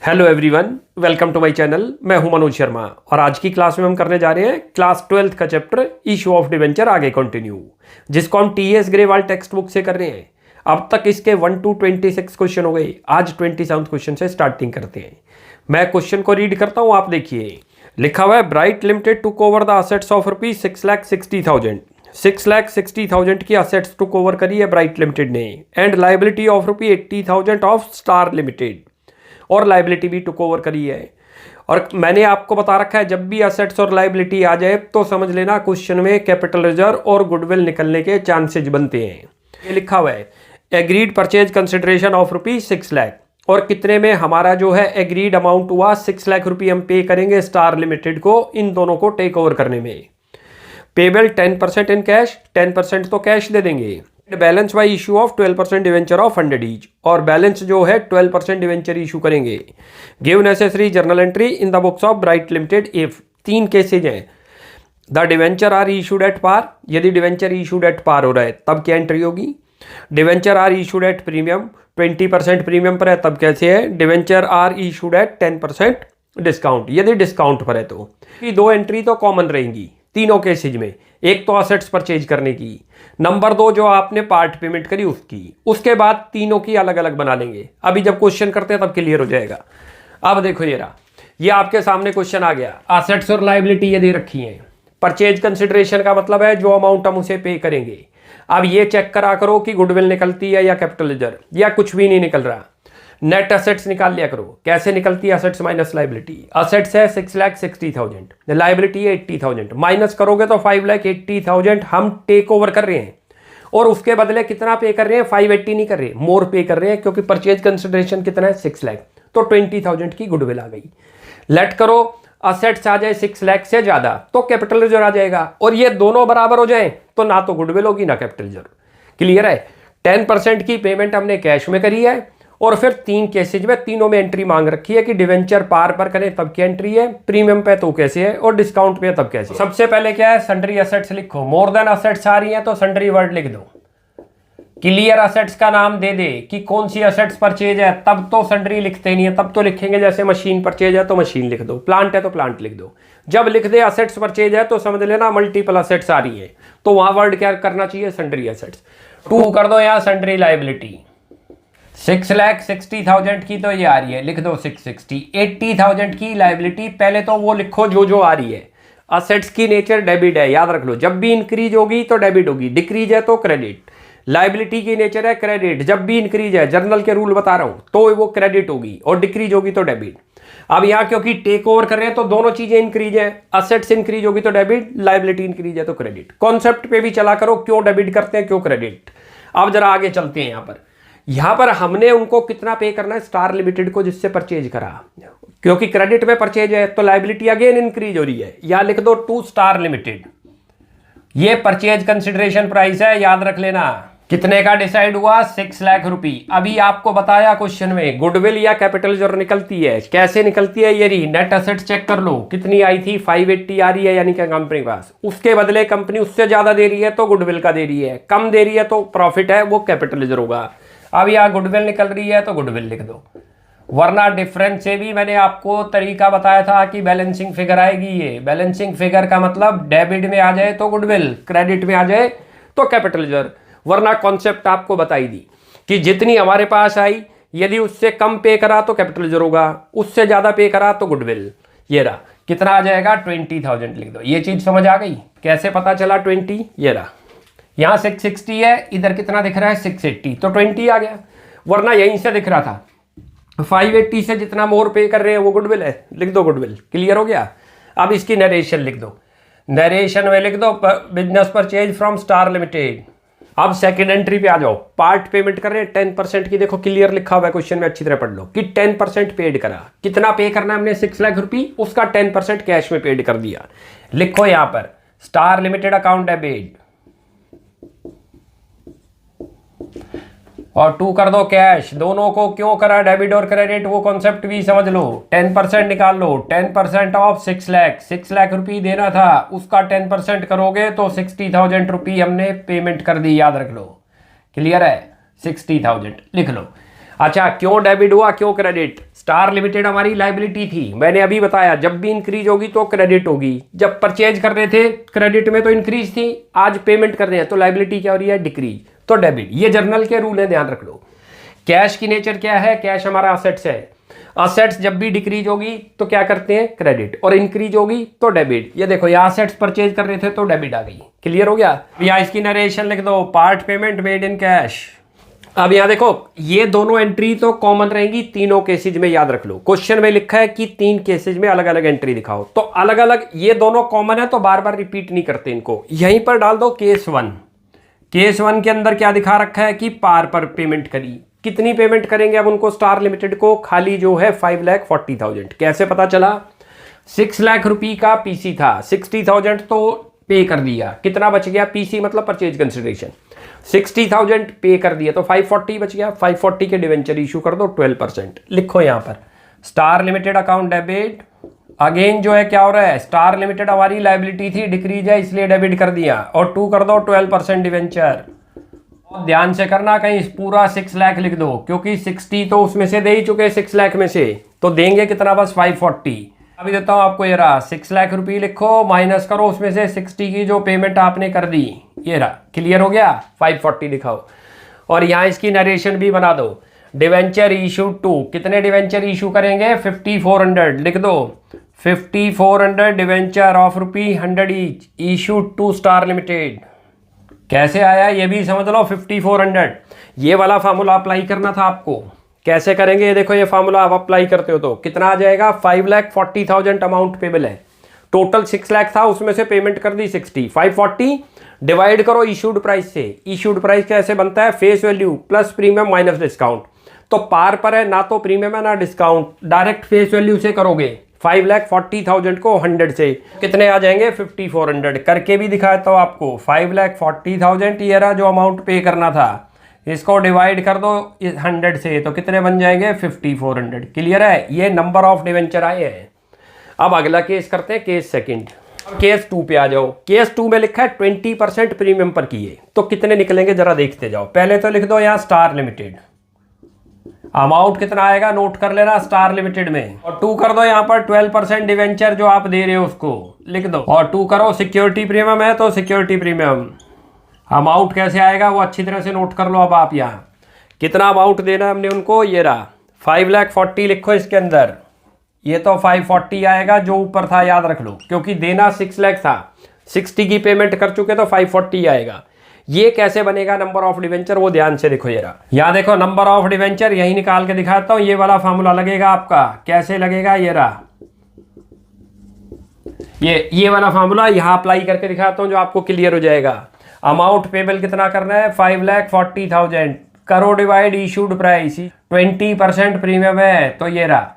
Hello everyone, welcome to my channel. मैं हूं मनोज शर्मा और आज की क्लास में हम करने जा रहे हैं क्लास 12th का चैप्टर इशू ऑफ डिवेंचर आगे कंटिन्यू, जिसको हम टीएस ग्रेवाल टेक्स्ट बुक से कर रहे हैं। अब तक इसके 1 to 26 क्वेश्चन हो गए। आज 27th क्वेश्चन से स्टार्टिंग करते हैं। मैं क्वेश्चन को रीड करता हूँ, आप देखिए। लिखा हुआ है, Bright Limited to cover the assets of rupees 6,60,000। 6,60,000 की असेट्स टू कवर करी है ब्राइट लिमिटेड ने, and liability of rupee 80,000 of Star Limited, और लाइबिलिटी भी टू कवर करी है। और मैंने आपको बता रखा है, जब भी असेट्स और लाइबिलिटी आ जाए तो समझ लेना क्वेश्चन में कैपिटल रिजर्व और गुडविल निकलने के चांसेस बनते हैं। ये लिखा हुआ है, agreed purchase consideration of rupees 6 lakh, और कितने में हमारा जो है एग्रीड अमाउंट हुआ 6 लाख रुपये हम पे करेंगे स्टार लिमिटेड को, इन दोनों को टेक ओवर करने में। पेबल 10% इन कैश, 10% तो कैश दे देंगे। Balance by issue of 12% debenture of 100 each, और बैलेंस जो है 12% डिवेंचर इशू करेंगे। Give necessary journal entry in the books of Bright Limited if, 3 cases हैं। The debenture are issued at par, यदि debenture issued at पार हो रहा है तब क्या एंट्री होगी। Debenture are issued at premium, 20% premium पर है तब कैसे है। Debenture are issued at 10% discount, यदि डिस्काउंट पर है तो। ये 2 एंट्री तो कॉमन रहेंगी तीनों केसेज में। एक तो असेट्स परचेज करने की, नंबर 2 जो आपने पार्ट पेमेंट करी उसकी। उसके बाद तीनों की अलग अलग बना लेंगे। अभी जब क्वेश्चन करते हैं तब क्लियर हो जाएगा। अब देखो ये रहा, ये आपके सामने क्वेश्चन आ गया। असेट्स और लाइबिलिटी यदि रखी हैं, परचेज कंसिडरेशन का मतलब है जो अमाउंट हम उसे पे करेंगे। अब ये चेक करा करो कि गुडविल निकलती है या कैपिटल रिजर्व, या कुछ भी नहीं निकल रहा। नेट असेट्स निकाल लिया करो। कैसे निकलती है असेट्स माइनस लाइबिलिटी। असेट्स है 6,60,000, लाइबिलिटी है 80,000, माइनस करोगे तो 5,80,000 हम टेक ओवर कर रहे हैं, और उसके बदले कितना पे कर रहे हैं, 580 नहीं कर रहे, मोर पे कर रहे हैं, क्योंकि परचेज कंसिडरेशन कितना है 6 लाख, तो 20,000 की गुडविल आ गई। लेट करो असेट्स आ जाए 6 लाख से ज्यादा तो कैपिटल रिजर्व आ जाएगा, और ये दोनों बराबर हो जाए तो ना तो गुडविल होगी ना कैपिटल रिजर्व। क्लियर है। 10% की पेमेंट हमने कैश में करी है, और फिर 3 केसेज में तीनों में एंट्री मांग रखी है कि डिवेंचर पार पर करें तब क्या एंट्री है, प्रीमियम पे तो कैसे है, और डिस्काउंट पे तब कैसे। सबसे पहले क्या है, सन्ड्री असेट्स लिखो। मोर देन असेट्स आ रही है तो सन्ड्री वर्ड लिख दो। क्लियर असेट्स का नाम दे दे कि कौन सी असेट्स परचेज है, तब तो सन्ड्री लिखते नहीं है, तब तो लिखेंगे जैसे मशीन परचेज है तो मशीन लिख दो, प्लांट है तो प्लांट लिख दो। जब लिख दे असेट्स परचेज है तो समझ लेना मल्टीपल असेट्स आ रही है, तो वहां वर्ड क्या करना चाहिए, सन्ड्री असेट्स। 2 कर दो यहाँ सन्ड्री लाइबिलिटी। 6,60,000 की तो ये आ रही है, लिख दो 660। 80,000 की लाइबिलिटी, पहले तो वो लिखो जो आ रही है। असेट्स की नेचर डेबिट है, याद रख लो। जब भी इंक्रीज होगी तो डेबिट होगी, डिक्रीज है तो क्रेडिट। लाइबिलिटी की नेचर है क्रेडिट, जब भी इंक्रीज है, जर्नल के रूल बता रहा हूं, तो वो क्रेडिट होगी, और डिक्रीज होगी तो डेबिट। अब यहाँ क्योंकि टेक ओवर कर रहे हैं तो दोनों चीजें इंक्रीज है। असेट्स इंक्रीज होगी तो डेबिट, लाइबिलिटी इंक्रीज है तो क्रेडिट। कॉन्सेप्ट पे भी चला करो, क्यों डेबिट करते हैं क्यों क्रेडिट। अब जरा आगे चलते हैं। यहां पर हमने उनको कितना पे करना है, स्टार लिमिटेड को, जिससे परचेज करा, क्योंकि क्रेडिट में परचेज है तो लाइबिलिटी अगेन इंक्रीज हो रही है। या लिख दो टू स्टार लिमिटेड। ये परचेज कंसिडरेशन प्राइस है, याद रख लेना। कितने का डिसाइड हुआ, 6 लाख रुपए। अभी आपको बताया क्वेश्चन में गुडविल या कैपिटल रिजर्व निकलती है, कैसे निकलती है। ये रही नेट असेट्स, चेक कर लो कितनी आई थी, 580 आ रही है, यानी कि कंपनी के पास। उसके बदले कंपनी उससे ज्यादा दे रही है तो गुडविल का दे रही है, कम दे रही है तो प्रॉफिट है, वो कैपिटल रिजर्व होगा। अब यहाँ गुडविल निकल रही है तो गुडविल लिख दो, वरना डिफरेंस से भी मैंने आपको तरीका बताया था कि बैलेंसिंग फिगर आएगी। ये बैलेंसिंग फिगर का मतलब डेबिट में आ जाए तो गुडविल, क्रेडिट में आ जाए तो कैपिटल रिजर्व। वरना कॉन्सेप्ट आपको बताई दी कि जितनी हमारे पास आई, यदि उससे कम पे करा तो कैपिटल रिजर्व होगा, उससे ज्यादा पे करा तो गुडविल। ये रहा, कितना आ जाएगा, 20,000 लिख दो। ये चीज समझ आ गई, कैसे पता चला 20। ये रहा, यहाँ 660 है, इधर कितना दिख रहा है 680, तो 20 आ गया। वरना यहीं से दिख रहा था 580 से जितना मोर पे कर रहे हैं वो गुडविल है, लिख दो गुडविल। क्लियर हो गया। अब इसकी नरेशन लिख दो। नरेशन में लिख दो business purchase from star limited. अब सेकंड एंट्री पे आ जाओ। पार्ट पेमेंट कर रहे हैं 10% की, देखो क्लियर लिखा हुआ है क्वेश्चन में, अच्छी तरह पढ़ लो कि 10% पेड करा। कितना पे करना है हमने, 6 लाख रुपए, उसका 10% कैश में पेड कर दिया। लिखो यहां पर स्टार लिमिटेड अकाउंट डेबिट, और 2 कर दो कैश। दोनों को क्यों करा डेबिट और क्रेडिट, वो कॉन्सेप्ट भी समझ लो। 10% निकाल लो। 10% ऑफ 6 लाख, 6 लाख रुपए देना था, उसका 10% करोगे तो 60,000 रुपये हमने पेमेंट कर दी, याद रख लो। क्लियर है, 60,000 लिख लो। अच्छा, क्यों डेबिट हुआ, क्यों क्रेडिट? स्टार लिमिटेड हमारी लायबिलिटी थी, मैंने अभी बताया जब भी इंक्रीज होगी तो क्रेडिट होगी। जब परचेज कर रहे थे क्रेडिट में तो इंक्रीज थी, आज पेमेंट कर रहे हैं तो लायबिलिटी क्या हो रही है, डिक्रीज, तो डेबिट। ये जर्नल के रूल है, ध्यान रख लो। कैश की नेचर क्या है, कैश हमारा असेट्स है, असेट्स जब भी डिक्रीज होगी तो क्या करते हैं, क्रेडिट, और इंक्रीज होगी तो डेबिट। ये देखो यहाँ असेट्स परचेज कर रहे थे तो डेबिट आ गई। क्लियर हो गया? यहाँ इसकी नरेशन लिख दो, part payment made in cash. अब यहाँ देखो ये दोनों एंट्री तो कॉमन रहेंगी तीनों केसेज में, याद रख लो। क्वेश्चन में लिखा है कि 3 केसेज में अलग अलग एंट्री दिखाओ, तो अलग अलग ये दोनों कॉमन है तो बार बार रिपीट नहीं करते इनको। यहीं पर डाल दो केस 1। केस 1 के अंदर क्या दिखा रखा है कि पार पर पेमेंट करी। कितनी पेमेंट करेंगे अब उनको, स्टार लिमिटेड को? खाली जो है 5,40,000। कैसे पता चला? 6 लाख रुपये का पीसी था, 60,000 तो पे कर दिया, कितना बच गया? पीसी मतलब परचेज कंसिडरेशन, 60,000 पे कर दिया तो 540 बच गया। 540 के डिवेंचर इशू कर दो 12%। लिखो यहाँ पर star limited account debit. Again जो है क्या हो रहा है, स्टार लिमिटेड हमारी लायबिलिटी थी, डिक्रीज है इसलिए डेबिट कर दिया, और 2 कर दो 12% डिवेंचर। ध्यान से करना, कहीं पूरा 6 लाख लिख दो, क्योंकि 60 तो उसमें से दे ही चुके 6 लाख में से, तो देंगे कितना बस 540। अभी देता हूँ आपको, ये रहा 6 लाख रुपये, लिखो माइनस करो उसमें से 60 की जो पेमेंट आपने कर दी, ये रहा। क्लियर हो गया? 540 दिखाओ, और यहाँ इसकी नरेशन भी बना दो। डिवेंचर इशू 2, कितने डिवेंचर इशू करेंगे? 5400 लिख दो, 5400 debenture of ₹100 each issue to Star Limited. कैसे आया ये भी समझ लो, 5400। ये वाला फार्मूला अप्लाई करना था आपको। कैसे करेंगे ये देखो, ये फार्मूला आप अप्लाई करते हो तो कितना आ जाएगा, 5,40,000 अमाउंट पेबल है। टोटल 6 लाख था, उसमें से पेमेंट कर दी 60। 540 डिवाइड करो इशूड प्राइस से। इशूड प्राइस कैसे बनता है, face value plus premium minus discount. तो पार पर है, ना तो प्रीमियम है ना डिस्काउंट, डायरेक्ट फेस वैल्यू से करोगे। 5,40,000 को 100 से कितने आ जाएंगे, 5400। करके भी दिखाता हूँ आपको। 5,40,000 ये रहा जो अमाउंट पे करना था, इसको डिवाइड कर दो 100 से, तो कितने बन जाएंगे, 5400। क्लियर है? ये नंबर ऑफ डिवेंचर आए हैं। अब अगला केस करते हैं, केस सेकंड। केस 2 पे आ जाओ। केस 2 में लिखा है 20% प्रीमियम पर किए, तो कितने निकलेंगे जरा देखते जाओ। पहले तो लिख दो यहाँ स्टार लिमिटेड, अमाउंट कितना आएगा नोट कर लेना स्टार लिमिटेड में, और 2 कर दो यहाँ पर 12% डिवेंचर जो आप दे रहे हो उसको लिख दो, और 2 करो सिक्योरिटी प्रीमियम है तो सिक्योरिटी प्रीमियम। अमाउंट कैसे आएगा वो अच्छी तरह से नोट कर लो। अब आप यहाँ कितना अमाउंट देना है हमने उनको, ये रहा 5,40,000 लिखो इसके अंदर। ये तो 540 आएगा जो ऊपर था, याद रख लो, क्योंकि देना 6 लाख था, 60 की पेमेंट कर चुके तो 540 आएगा। ये कैसे बनेगा नंबर ऑफ डिवेंचर, वो ध्यान से देखो। ये रहा, यहाँ देखो नंबर ऑफ डिवेंचर, यही निकाल के दिखाता हूँ। ये वाला फार्मूला लगेगा आपका, कैसे लगेगा, ये रहा, ये वाला फार्मूला यहाँ अप्लाई करके दिखाता हूँ जो आपको क्लियर हो जाएगा। अमाउंट पेबल कितना करना है, 5,40,000 करो डिवाइड इशूड प्राइस, 20% प्रीमियम है तो ये रहा।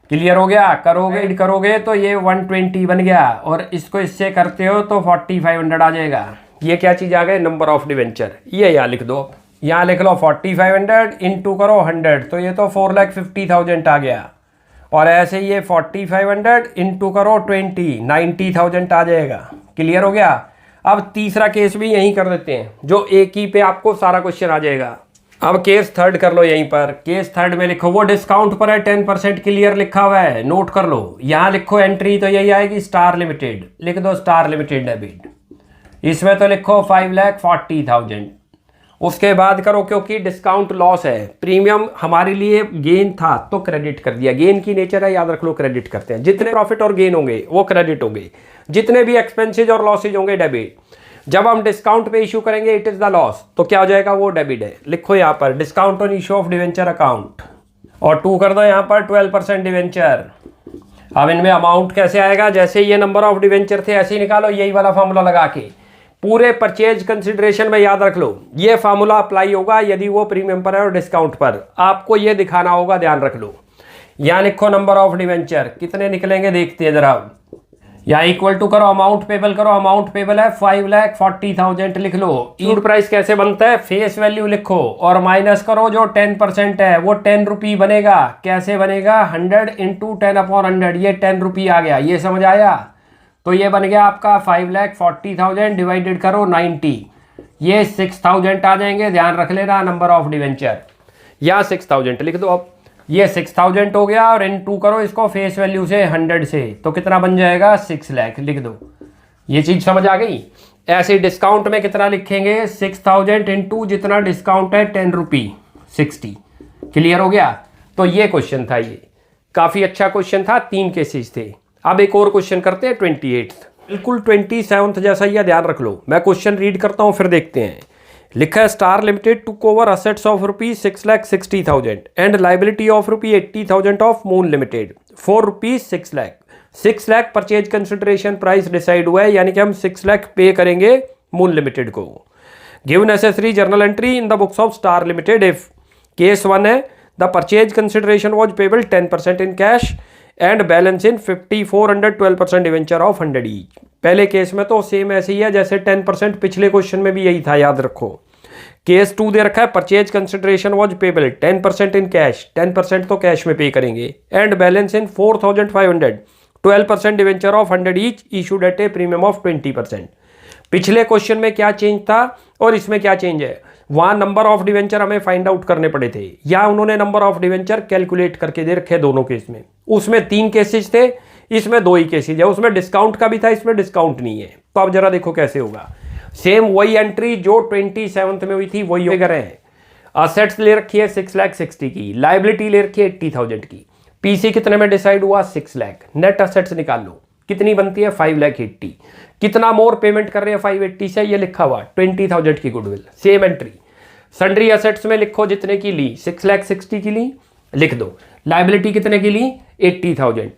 क्लियर हो गया? करोगे तो ये 120 बन गया, और इसको इससे करते हो तो 4,500 आ जाएगा। ये क्या चीज़ आ गई, नंबर ऑफ डिवेंचर। ये यहाँ लिख दो, यहाँ लिख लो 4,500 इंटू करो 100, तो ये तो 4,50,000 आ गया, और ऐसे ये 4,500 इंटू करो 20, 90,000 आ जाएगा। क्लियर हो गया? अब तीसरा केस भी यहीं कर देते हैं, जो एक ही पे आपको सारा क्वेश्चन आ जाएगा। अब केस थर्ड कर लो यहीं पर। केस थर्ड में लिखो, वो डिस्काउंट पर है 10%, क्लियर लिखा हुआ है, नोट कर लो। यहाँ लिखो एंट्री तो यही आएगी स्टार लिमिटेड, लिख दो स्टार लिमिटेड डेबिट। इसमें तो लिखो 5,40,000। उसके बाद करो, क्योंकि डिस्काउंट लॉस है, प्रीमियम हमारे लिए गेन था तो क्रेडिट कर दिया। गेन की नेचर है, याद रख लो, क्रेडिट करते हैं। जितने प्रॉफिट और गेन होंगे वो क्रेडिट होंगे, जितने भी एक्सपेंसेज और लॉसेज होंगे डेबिट। जब हम डिस्काउंट पे इशू करेंगे इट इज द लॉस, तो क्या हो जाएगा, वो डेबिट है। लिखो यहाँ पर discount on issue of debenture account, और 2 कर दो यहाँ पर 12% डिवेंचर। अब इनमें अमाउंट कैसे आएगा, जैसे ये नंबर ऑफ डिवेंचर थे ऐसे ही निकालो, यही वाला फार्मूला लगा के पूरे परचेज कंसिडरेशन में। याद रख लो ये फार्मूला अप्लाई होगा यदि वो प्रीमियम पर है और डिस्काउंट पर, आपको ये दिखाना होगा, ध्यान रख लो। यहाँ लिखो नंबर ऑफ डिवेंचर, कितने निकलेंगे देखते हैं जरा। यहाँ इक्वल टू करो अमाउंट पेबल करो, अमाउंट पेबल है 5,40,000 लिख लो। इशूड प्राइस कैसे बनता है, फेस वैल्यू लिखो और माइनस करो जो 10% है, वो 10 रुपये बनेगा। कैसे बनेगा, 100 इंटू 10/100, ये 10 रुपये आ गया। ये समझ आया? तो ये बन गया आपका 5,40,000 डिवाइडेड करो 90, ये 6,000 आ जाएंगे। ध्यान रख लेना नंबर ऑफ डिवेंचर। यहाँ 6000 लिख दो। अब ये 6000 हो गया और इन टू करो इसको फेस वैल्यू से 100 से, तो कितना बन जाएगा 6 लाख लिख दो। ये चीज समझ आ गई। ऐसे डिस्काउंट में कितना लिखेंगे 6000 इंटू जितना डिस्काउंट है 10 रुपी 60। क्लियर हो गया। तो ये क्वेश्चन था, ये काफी अच्छा क्वेश्चन था, 3 केसेस थे। अब एक और क्वेश्चन करते हैं 28, बिल्कुल 27 जैसा ही, ध्यान रख लो। मैं क्वेश्चन रीड करता हूं फिर देखते हैं। लिखा है star limited took over assets of ₹6,60,000 and liability of ₹80,000 of moon limited for ₹6 lakh. 6 lakh purchase consideration price decide हुआ है, यानी कि हम 6 लाख पे करेंगे मून लिमिटेड को। Give necessary journal entry in the books of Star limited if case 1 है the purchase consideration was payable 10% in cash and balance in 5400 12% debenture of 100 each. पहले केस में तो सेम ऐसे ही है जैसे 10%, पिछले क्वेश्चन में भी यही था, याद रखो। केस 2 दे रखा है purchase consideration was payable 10% in cash, 10% तो कैश में पे करेंगे, and balance in 4500 12% debenture of 100 each issued at A premium of 20%। पिछले क्वेश्चन में क्या चेंज था और इसमें क्या चेंज है? वहां नंबर ऑफ डिवेंचर हमें फाइंड आउट करने पड़े थे, या उन्होंने नंबर ऑफ डिवेंचर कैलकुलेट करके दे रखे दोनों केस में। उसमें 3 केसेस थे, इसमें 2 ही केसेस है। उसमें डिस्काउंट का भी था, इसमें डिस्काउंट नहीं है। तो अब जरा देखो कैसे होगा। सेम वही एंट्री जो 27 में हुई थी वही फिगर है। असेट्स ले रखी है 6,60,000 की, लाइबिलिटी ले रखी है 80,000 की। पीसी कितने में डिसाइड हुआ 6 लाख। नेट असेट्स निकाल लो, कितनी बनती है 5,80,000। कितना मोर पेमेंट कर रहे हैं 580 से, ये लिखा हुआ 20,000 की goodwill. Same entry. Sundry assets में लिखो जितने की ली 6,60,000 की ली, लिख दो। लाइबिलिटी कितने की ली 80,000।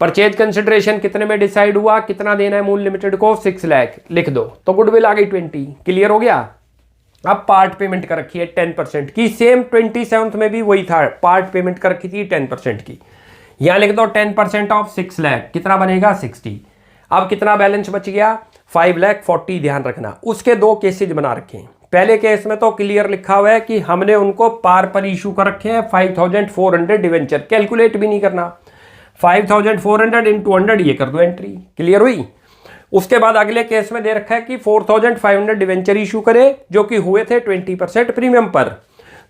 परचेज कंसिडरेशन कितने में डिसाइड हुआ, कितना देना है मून लिमिटेड को 6 लाख, लिख दो। तो गुडविल आ गई 20। क्लियर हो गया। अब पार्ट पेमेंट कर रखी है 10% की, सेम 27 में भी वही था, पार्ट पेमेंट कर रखी थी 10% की। यहां लिख दो 10% ऑफ 6 लाख, कितना बनेगा 60। अब कितना बैलेंस बच गया 5,40,000। ध्यान रखना उसके 2 केसेज बना रखे हैं। पहले केस में तो क्लियर लिखा हुआ है कि हमने उनको पार पर इशू कर रखे हैं 5,400 डिवेंचर, कैलकुलेट भी नहीं करना। 5,400 इंटू 100 ये कर दो एंट्री। क्लियर हुई। उसके बाद अगले केस में दे रखा है कि 4,500 डिवेंचर इशू करे जो कि हुए थे 20% प्रीमियम पर,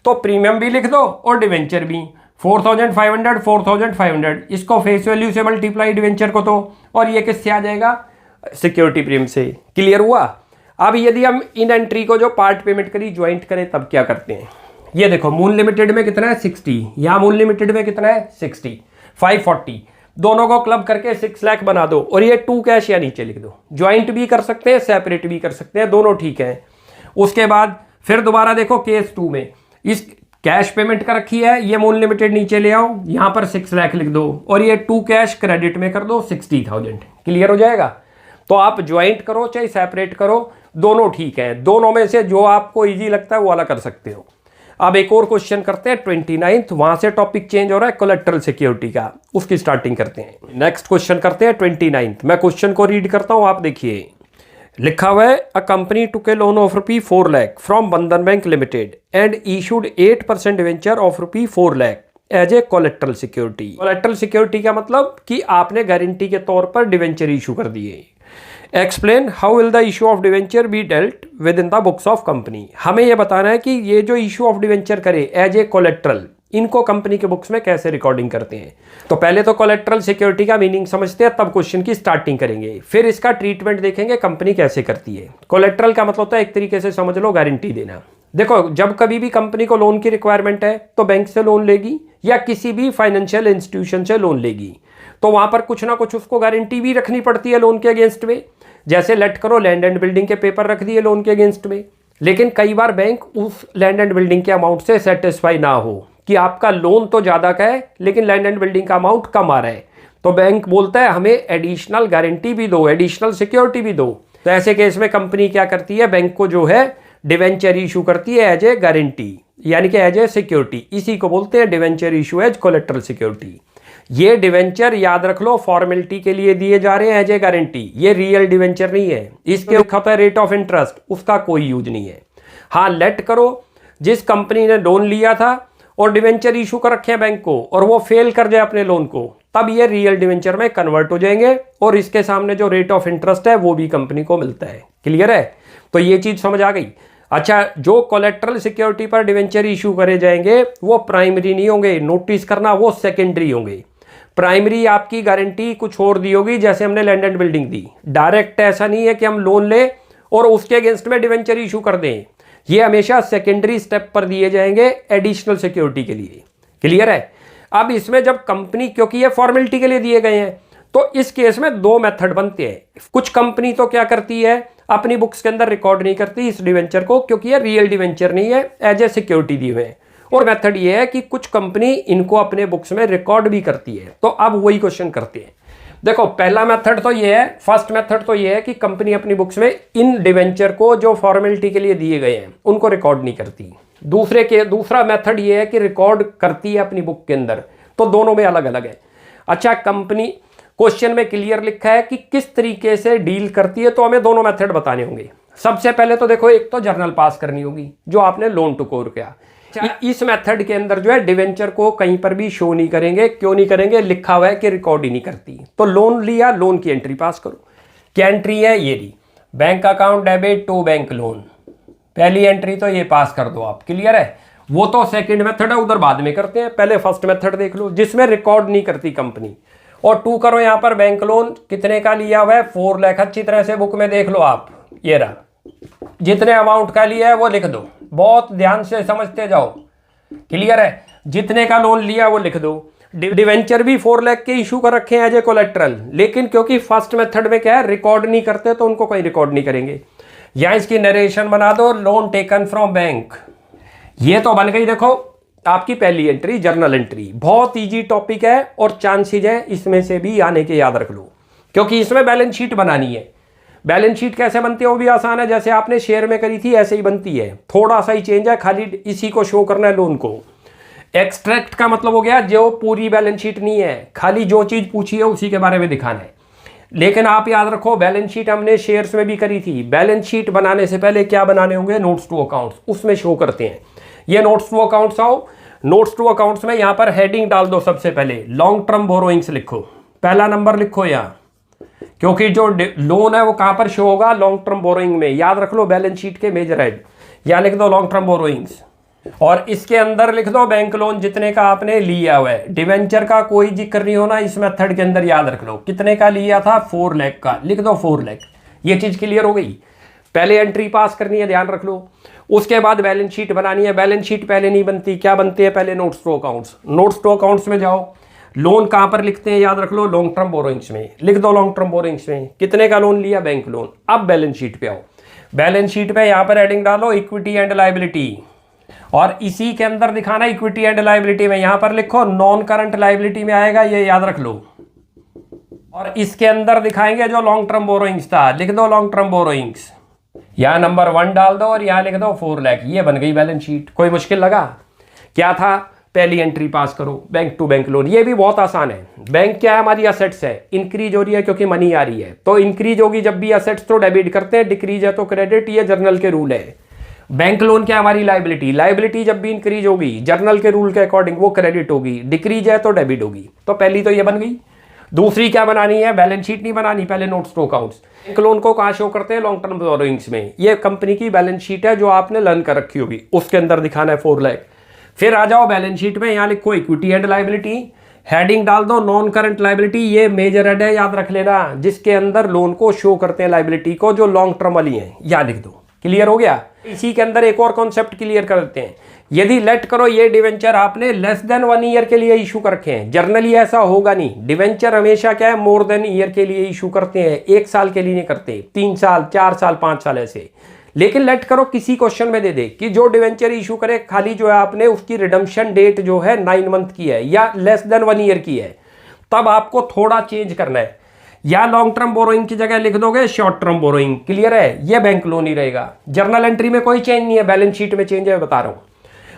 तो प्रीमियम भी लिख दो और डिवेंचर भी। 4,500 4,500 इसको फेस वैल्यू से मल्टीप्लाई डिवेंचर को, तो और ये किससे आ जाएगा सिक्योरिटी प्रीमियम से। क्लियर हुआ। अब यदि हम इन एंट्री को जो पार्ट पेमेंट करी ज्वाइंट करें तब क्या करते हैं, ये देखो मून लिमिटेड में कितना है 60, यहां मून लिमिटेड में कितना है 60, 540, दोनों को क्लब करके 6 लाख बना दो और ये 2 कैश या नीचे लिख दो। ज्वाइंट भी कर सकते हैं, सेपरेट भी कर सकते हैं, दोनों ठीक है। उसके बाद फिर दोबारा देखो केस 2 में इस कैश पेमेंट कर रखी है, ये मून लिमिटेड नीचे ले आओ, यहां पर 6 लाख लिख दो और ये 2 कैश क्रेडिट में कर दो 60,000। क्लियर हो जाएगा। तो आप ज्वाइंट करो चाहे सेपरेट करो, दोनों ठीक है। दोनों में से जो आपको इजी लगता है वो वाला कर सकते हो। अब एक और क्वेश्चन करते हैं 29, वहां से टॉपिक चेंज हो रहा है कोलेटरल सिक्योरिटी का, उसकी स्टार्टिंग करते हैं। नेक्स्ट क्वेश्चन करते हैं 29। मैं क्वेश्चन को रीड करता हूं, आप देखिए। लिखा हुआ है a company took a loan of ₹4 lakh from Bandhan bank limited and issued 8% debenture of ₹4 lakh as a collateral security. Collateral security का मतलब कि आपने गारंटी के तौर पर डिवेंचर इशू कर दिए। Explain how will the issue of debenture be dealt with in the books of company. हमें यह बताना है कि ये जो इशू ऑफ डिवेंचर करे एज ए कोलेट्रल, इनको कंपनी के बुक्स में कैसे रिकॉर्डिंग करते हैं। तो पहले तो कोलेट्रल सिक्योरिटी का मीनिंग समझते हैं, तब क्वेश्चन की स्टार्टिंग करेंगे, फिर इसका ट्रीटमेंट देखेंगे कंपनी कैसे करती है। कोलेट्रल का मतलब होता है एक तरीके से समझ लो गारंटी देना। देखो जब कभी भी कंपनी को लोन की रिक्वायरमेंट है तो बैंक से लोन लेगी या किसी भी फाइनेंशियल इंस्टीट्यूशन से लोन लेगी, तो वहां पर कुछ ना कुछ उसको गारंटी भी रखनी पड़ती है लोन के अगेंस्ट में। जैसे लेट करो लैंड एंड बिल्डिंग के पेपर रख दिए लोन के अगेंस्ट में, लेकिन कई बार बैंक उस लैंड एंड बिल्डिंग के अमाउंट से सेटिस्फाई ना हो कि आपका लोन तो ज़्यादा का है लेकिन लैंड एंड बिल्डिंग का अमाउंट कम आ रहा है, तो बैंक बोलता है हमें एडिशनल गारंटी भी दो, एडिशनल सिक्योरिटी भी दो। तो ऐसे केस में कंपनी क्या करती है, बैंक को जो है डिवेंचर इशू करती है एज ए गारंटी, यानी कि एज ए सिक्योरिटी। इसी को बोलते हैं debenture issue as collateral security. ये डिवेंचर याद रख लो फॉर्मेलिटी के लिए दिए जा रहे हैं एज ए गारंटी, ये रियल डिवेंचर नहीं है। इसके लिखा होता है रेट ऑफ इंटरेस्ट, उसका कोई यूज नहीं है। हाँ लेट करो जिस कंपनी ने लोन लिया था और डिवेंचर इशू कर रखे हैं बैंक को और वो फेल कर जाए अपने लोन को, तब ये रियल डिवेंचर में कन्वर्ट हो जाएंगे और इसके सामने जो रेट ऑफ इंटरेस्ट है वो भी कंपनी को मिलता है। क्लियर है। तो ये चीज समझ आ गई। अच्छा, जो कोलेट्रल सिक्योरिटी पर डिवेंचर इशू करे जाएंगे वो प्राइमरी नहीं होंगे, नोटिस करना, वो सेकेंडरी होंगे। प्राइमरी आपकी गारंटी कुछ और दी होगी, जैसे हमने land and building the. Direct ऐसा नहीं है कि हम लोन ले और उसके अगेंस्ट में डिवेंचर इशू कर दें, ये हमेशा सेकेंडरी स्टेप पर दिए जाएंगे एडिशनल सिक्योरिटी के लिए। क्लियर है? अब इसमें जब कंपनी, क्योंकि ये फॉर्मेलिटी के लिए दिए गए हैं, तो इस केस में दो मेथड बनते हैं। कुछ कंपनी तो क्या करती है, अपनी बुक्स के अंदर रिकॉर्ड नहीं करती इस डिवेंचर को, क्योंकि ये रियल डिवेंचर नहीं है, एज ए सिक्योरिटी दिए हुए हैं। और मेथड ये है कि कुछ कंपनी इनको अपने बुक्स में रिकॉर्ड भी करती है। तो अब वही क्वेश्चन करते हैं। देखो, पहला मेथड तो ये है, फर्स्ट मेथड तो ये है कि कंपनी अपनी बुक्स में इन डिवेंचर को जो फॉर्मेलिटी के लिए दिए गए हैं उनको रिकॉर्ड नहीं करती। दूसरा मेथड ये है कि रिकॉर्ड करती है अपनी बुक के अंदर। तो दोनों में अलग अलग है। अच्छा, कंपनी क्वेश्चन में क्लियर लिखा है कि किस तरीके से डील करती है, तो हमें दोनों मेथड बताने होंगे। सबसे पहले तो देखो, एक तो जर्नल पास करनी होगी जो आपने लोन टू कोर किया। इस मेथड के अंदर जो है डिवेंचर को कहीं पर भी शो नहीं करेंगे। क्यों नहीं करेंगे? लिखा हुआ है कि रिकॉर्ड ही नहीं करती। तो लोन लिया, लोन की एंट्री पास करो। क्या एंट्री है? ये दी, bank account debit to bank loan. पहली एंट्री तो ये पास कर दो आप। क्लियर है? वो तो सेकंड मेथड है, उधर बाद में करते हैं, पहले फर्स्ट मेथड देख लो जिसमें रिकॉर्ड नहीं करती कंपनी। और टू करो यहां पर बैंक लोन, कितने का लिया हुआ है? 4 लाख। अच्छी तरह से बुक में देख लो आप, ये रहा, जितने अमाउंट का लिया है वो लिख दो, बहुत ध्यान से समझते जाओ। क्लियर है? जितने का लोन लिया वो लिख दो। डिवेंचर भी 4 लाख के इशू कर रखे हैं एज ए कोलेट्रल, लेकिन क्योंकि फर्स्ट मेथड में क्या है, रिकॉर्ड नहीं करते, तो उनको कोई रिकॉर्ड नहीं करेंगे। यहां इसकी नरेशन बना दो, लोन टेकन फ्रॉम बैंक। ये तो बन गई देखो आपकी पहली एंट्री, जर्नल एंट्री। बहुत इजी टॉपिक है और चांसेज है इसमें से भी आने के, याद रख लो, क्योंकि इसमें बैलेंस शीट बनानी है। बैलेंस शीट कैसे बनती है वो भी आसान है, जैसे आपने शेयर में करी थी ऐसे ही बनती है, थोड़ा सा ही चेंज है, खाली इसी को शो करना है, लोन को। एक्सट्रैक्ट का मतलब हो गया जो पूरी बैलेंस शीट नहीं है, खाली जो चीज पूछी है उसी के बारे में दिखाना है। लेकिन आप याद रखो, बैलेंस शीट हमने शेयर्स में भी करी थी। बैलेंस शीट बनाने से पहले क्या बनाने होंगे? नोट्स टू अकाउंट्स, उसमें शो करते हैं। ये नोट्स टू अकाउंट्स आओ, नोट्स टू अकाउंट्स में यहां पर हेडिंग डाल दो। सबसे पहले लॉन्ग टर्म बोरोइंग्स लिखो, पहला नंबर लिखो यहां, क्योंकि जो लोन है वो कहां पर शो होगा? लॉन्ग टर्म बोरोइंग में। याद रख लो बैलेंस शीट के मेजर हेड, यहां लिख दो लॉन्ग टर्म बोरोइंग्स, और इसके अंदर लिख दो बैंक लोन जितने का आपने लिया हुआ है। डिवेंचर का कोई जिक्र नहीं होना इस मेथड के अंदर, याद रख लो। कितने का लिया था? 4 लाख का, लिख दो 4 लाख। ये चीज क्लियर हो गई? पहले एंट्री पास करनी है, ध्यान रख लो। उसके बाद बैलेंस शीट बनानी है। बैलेंस शीट पहले नहीं बनती, क्या बनती है? पहले notes to accounts. Notes to accounts में जाओ, लोन कहां पर लिखते हैं? याद रख लो, लॉन्ग टर्म बोरोइंग्स में। लिख दो लॉन्ग टर्म बोरोइंग्स में कितने का लोन लिया? Bank loan. अब बैलेंस शीट पे आओ, बैलेंस शीट पे यहां पर हेडिंग डालो इक्विटी एंड लायबिलिटी, और इसी के अंदर दिखाना इक्विटी एंड लायबिलिटी में यहां पर लिखो नॉन करंट लायबिलिटी में आएगा, ये याद रख लो। और इसके अंदर दिखाएंगे जो लॉन्ग टर्म बोरोइंग्स था, लिख दो लॉन्ग टर्म बोरोइंग्स। यहां नंबर 1 डाल दो और यहां लिख दो 4 लाख। ये बन गई बैलेंस शीट। कोई मुश्किल लगा? क्या था? पहली एंट्री पास करो, बैंक टू बैंक लोन। ये भी बहुत आसान है। बैंक क्या है? हमारी असेट्स है, इंक्रीज हो रही है क्योंकि मनी आ रही है, तो इंक्रीज होगी जब भी असेट्स तो डेबिट करते हैं, डिक्रीज है तो क्रेडिट। ये जर्नल के रूल है। बैंक लोन क्या? हमारी लायबिलिटी, लायबिलिटी जब भी इंक्रीज होगी जर्नल के रूल के अकॉर्डिंग वो क्रेडिट होगी, डिक्रीज है तो डेबिट होगी। तो पहली तो ये बन गई। दूसरी क्या बनानी है? बैलेंस शीट नहीं बनानी, पहले notes to accounts. Bank loan को कहां शो करते हैं? लॉन्ग टर्म बोरोइंग्स में। ये कंपनी की बैलेंस शीट है जो आपने लर्न कर रखी होगी, उसके अंदर दिखाना है 4 लाख। फिर आ जाओ बैलेंस शीट में, यहां लिखो इक्विटी एंड लायबिलिटी, हेडिंग डाल दो नॉन करंट लायबिलिटी। ये मेजर हेड है, याद रख लेना, जिसके अंदर लोन को शो करते हैं लायबिलिटी को, जो लॉन्ग टर्म वाली है, याद लिख दो। क्लियर हो गया? इसी के अंदर एक और कॉन्सेप्ट क्लियर कर देते हैं। यदि लेट करो ये डिवेंचर आपने लेस देन 1 ईयर के लिए इशू कर रखे हैं, जर्नली ऐसा होगा नहीं। डिवेंचर हमेशा क्या है? मोर देन ईयर के लिए इशू करते हैं, 1 साल के लिए नहीं करते, 3 साल 4 साल 5 साल ऐसे। लेकिन लेट करो किसी क्वेश्चन में दे दे कि जो डिवेंचर इशू करे खाली जो है आपने उसकी रिडम्पशन डेट जो है 9 मंथ की है या लेस देन 1 ईयर की है, तब आपको थोड़ा चेंज करना है। या लॉन्ग टर्म बोरोइंग की जगह लिख दोगे शॉर्ट टर्म बोरोइंग। क्लियर है? ये बैंक लोन ही रहेगा। जर्नल एंट्री में कोई चेंज नहीं है, बैलेंस शीट में चेंज है, बता रहा हूं।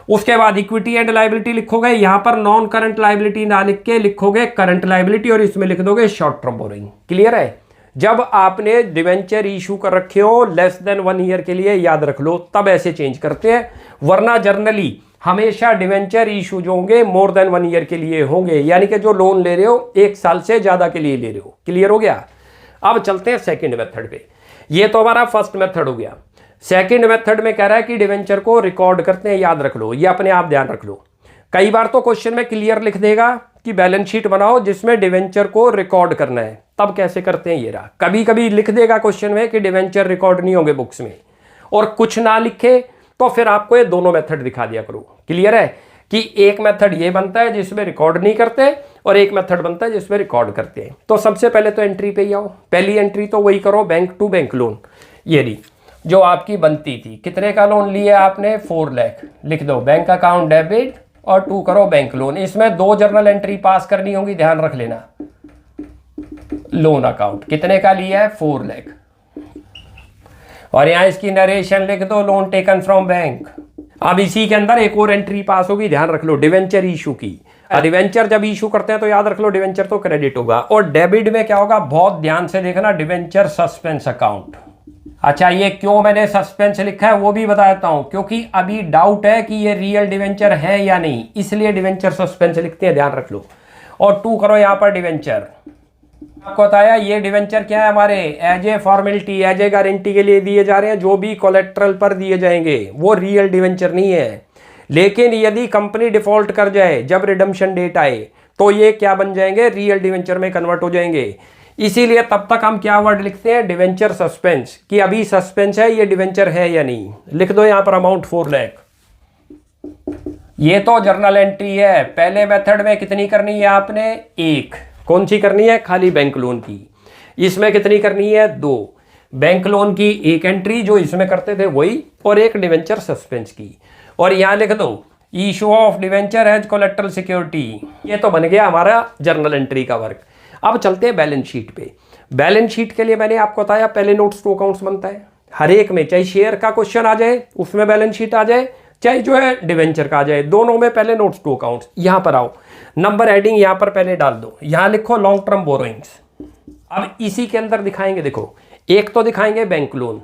उसके बाद इक्विटी एंड लायबिलिटी लिखोगे, यहां पर नॉन करंट लायबिलिटी ना लिख के लिखोगे करंट लायबिलिटी, और इसमें लिख दोगे शॉर्ट टर्म बोरोइंग। क्लियर है? जब आपने डिवेंचर इशू कर रखे हो लेस देन 1 ईयर के लिए, याद रख लो, तब ऐसे चेंज करते हैं। वरना जर्नली हमेशा डिवेंचर इशू जो होंगे मोर देन 1 ईयर के लिए होंगे, यानी कि जो लोन ले रहे हो 1 साल से ज्यादा के लिए ले रहे हो। क्लियर हो गया? अब चलते हैं सेकंड मेथड पे। ये तो हमारा फर्स्ट मेथड हो गया। सेकंड मेथड में कह रहा है कि डिवेंचर को रिकॉर्ड करते हैं, याद रख लो, ये अपने आप ध्यान रख लो। कई बार तो क्वेश्चन में क्लियर लिख देगा कि बैलेंस शीट बनाओ जिसमें डिवेंचर को रिकॉर्ड करना है, तब कैसे करते हैं ये रहा। कभी कभी लिख देगा क्वेश्चन में कि डिवेंचर रिकॉर्ड नहीं होंगे बुक्स में, और कुछ ना लिखे तो फिर आपको ये दोनों मेथड दिखा दिया करो। क्लियर है कि एक मेथड ये बनता है जिसमें रिकॉर्ड नहीं करते, और एक मेथड बनता है जिसमें रिकॉर्ड करते हैं। तो सबसे पहले तो एंट्री पे ही आओ। पहली एंट्री तो वही करो, बैंक टू बैंक लोन, ये रही जो आपकी बनती थी। कितने का लोन लिया आपने? 4 लाख। लिख दो बैंक अकाउंट डेबिट और टू करो बैंक लोन। इसमें 2 जर्नल एंट्री पास करनी होगी, ध्यान रख लेना। लोन अकाउंट कितने का लिया है? 4 लाख। और यहां इसकी नरेशन लिख दो, लोन टेकन फ्रॉम बैंक। अब इसी के अंदर एक और एंट्री पास होगी, ध्यान रख लो, डिवेंचर इशू की। डिवेंचर जब इशू करते हैं तो याद रख लो डिवेंचर तो क्रेडिट होगा, और डेबिट में क्या होगा? बहुत ध्यान से देखना, डिवेंचर सस्पेंस अकाउंट। अच्छा, ये क्यों मैंने सस्पेंस लिखा है वो भी बता देता हूं, क्योंकि अभी डाउट है कि ये रियल डिवेंचर है या नहीं, इसलिए डिवेंचर सस्पेंस लिखते हैं, ध्यान रख लो। और टू करो यहां पर डिवेंचर। आपको बताया ये डिवेंचर क्या है हमारे? As a formality, as a guarantee के लिए दिए जा रहे हैं। जो भी कोलेट्रल पर दिए जाएंगे वो रियल डिवेंचर नहीं है। लेकिन यदि कंपनी डिफॉल्ट कर जाए जब रिडम्पशन डेट आए तो ये क्या बन जाएंगे? रियल डिवेंचर में कन्वर्ट हो जाएंगे। इसीलिए तब तक हम क्या वर्ड लिखते हैं? डिवेंचर सस्पेंस, कि अभी सस्पेंस है, ये डिवेंचर है या नहीं। लिख दो यहां पर अमाउंट 4 लाख। ये तो जर्नल एंट्री है। पहले मेथड में कितनी करनी है आपने? 1। कौन सी करनी है? खाली बैंक लोन की। इसमें कितनी करनी है? 2। बैंक लोन की 1 एंट्री जो इसमें करते थे वही, और 1 डिवेंचर सस्पेंस की। और यहां लिख दो issue of debenture as collateral security. ये तो बन गया हमारा जर्नल एंट्री का वर्क। अब चलते हैं बैलेंस शीट पे। बैलेंस शीट के लिए मैंने आपको बताया पहले नोट्स टू अकाउंट्स बनता है हर एक में, चाहे शेयर का क्वेश्चन आ जाए उसमें बैलेंस शीट आ जाए, चाहे जो है डिवेंचर का आ जाए, दोनों में पहले नोट्स टू अकाउंट्स। यहां पर आओ, नंबर एडिंग यहां पर पहले डाल दो, यहां लिखो लॉन्ग टर्म बोरोइंग्स। अब इसी के अंदर दिखाएंगे, देखो एक तो दिखाएंगे बैंक लोन,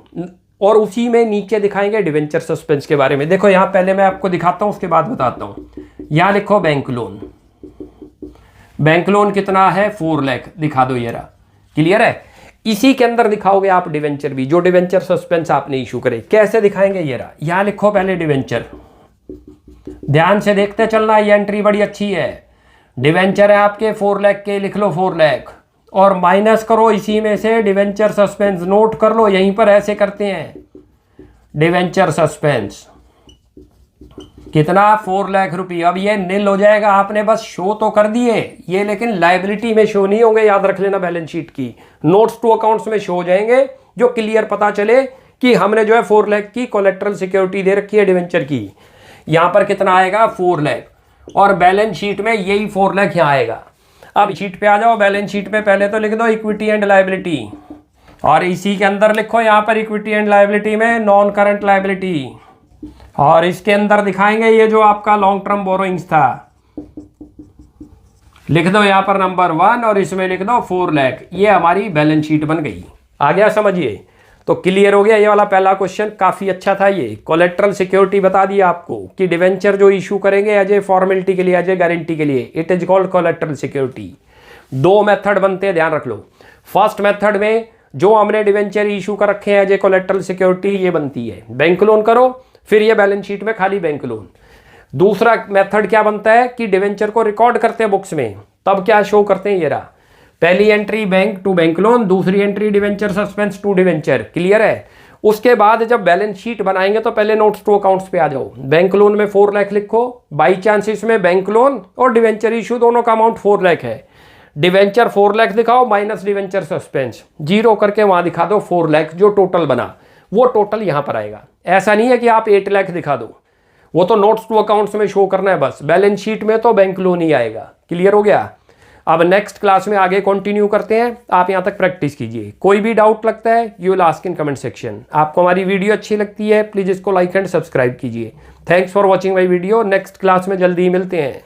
और उसी में नीचे दिखाएंगे डिवेंचर सस्पेंस के बारे में। देखो यहां पहले मैं आपको दिखाता हूं, उसके बाद बताता हूं। यहां लिखो बैंक लोन। बैंक लोन कितना है? 4 लाख। दिखा दो ये रहा। क्लियर है? इसी के अंदर दिखाओगे आप डिवेंचर भी, जो डिवेंचर सस्पेंस आपने इशू करे। कैसे दिखाएंगे? ये रहा। यहां लिखो पहले डिवेंचर, ध्यान से देखते चलना, ये एंट्री बड़ी अच्छी है। डिवेंचर है आपके 4 लाख के, लिख लो 4 लाख, और माइनस करो इसी में से डिवेंचर सस्पेंस। नोट कर लो, यहीं पर ऐसे करते हैं। डिवेंचर सस्पेंस कितना? 4 लाख रुपए। अब ये नील हो जाएगा, आपने बस शो तो कर दिए ये, लेकिन लायबिलिटी में शो नहीं होंगे, याद रख लेना। बैलेंस शीट की नोट्स टू अकाउंट्स में शो हो जाएंगे, जो क्लियर पता चले कि हमने जो है 4 लाख की कोलेट्रल सिक्योरिटी दे रखी है डिवेंचर की। यहां पर कितना आएगा? 4 लाख, और बैलेंस शीट में यही 4 लाख यहां आएगा। अब शीट पे आ जाओ। बैलेंस शीट पे पहले तो लिख दो इक्विटी एंड लायबिलिटी, और इसी के अंदर लिखो यहां पर इक्विटी एंड लायबिलिटी में नॉन करंट लायबिलिटी, और इसके अंदर दिखाएंगे ये जो आपका लॉन्ग टर्म बोरोइंग्स था। लिख दो यहां पर नंबर 1, और इसमें लिख दो 4 लाख। ये हमारी बैलेंस शीट बन गई। आ गया समझिए? तो क्लियर हो गया। ये वाला पहला क्वेश्चन काफी अच्छा था। ये कोलेट्रल सिक्योरिटी बता दिया आपको कि डिवेंचर जो इशू करेंगे एज ए फॉर्मेलिटी के लिए, एज ए गारंटी के लिए, it is called collateral security. 2 method बनते हैं, ध्यान रख लो। फर्स्ट मेथड में जो हमने डिवेंचर इशू कर रखे हैं एज ए कोलेट्रल सिक्योरिटी, ये बनती है बैंक लोन करो, फिर ये बैलेंस शीट में खाली बैंक लोन। दूसरा मेथड क्या बनता है कि डिवेंचर को रिकॉर्ड करते हैं बुक्स में, तब क्या शो करते हैं? ये रहा। पहली entry bank to bank loan, दूसरी entry debenture suspense to debenture. Clear है? उसके बाद जब बैलेंस शीट बनाएंगे तो पहले नोट्स टू अकाउंट्स पे आ जाओ। बैंक लोन में 4 लाख लिखो, बाई चांस इसमें बैंक लोन और डिवेंचर इशू दोनों का अमाउंट 4 लाख है। डिवेंचर 4 लाख दिखाओ माइनस डिवेंचर सस्पेंस, 0 करके वहां दिखा दो 4 लाख, जो टोटल बना वो टोटल यहां पर आएगा। ऐसा नहीं है कि आप 8 लाख दिखा दो, वो तो नोट्स टू अकाउंट्स में शो करना है बस। बैलेंस शीट में तो बैंक लोन ही आएगा। क्लियर हो गया? अब नेक्स्ट क्लास में आगे कंटिन्यू करते हैं। आप यहां तक प्रैक्टिस कीजिए। कोई भी डाउट लगता है you will ask in comment section. आपको हमारी वीडियो अच्छी लगती है प्लीज इसको लाइक एंड सब्सक्राइब कीजिए। Thanks for watching my video. Next class में जल्दी ही मिलते हैं।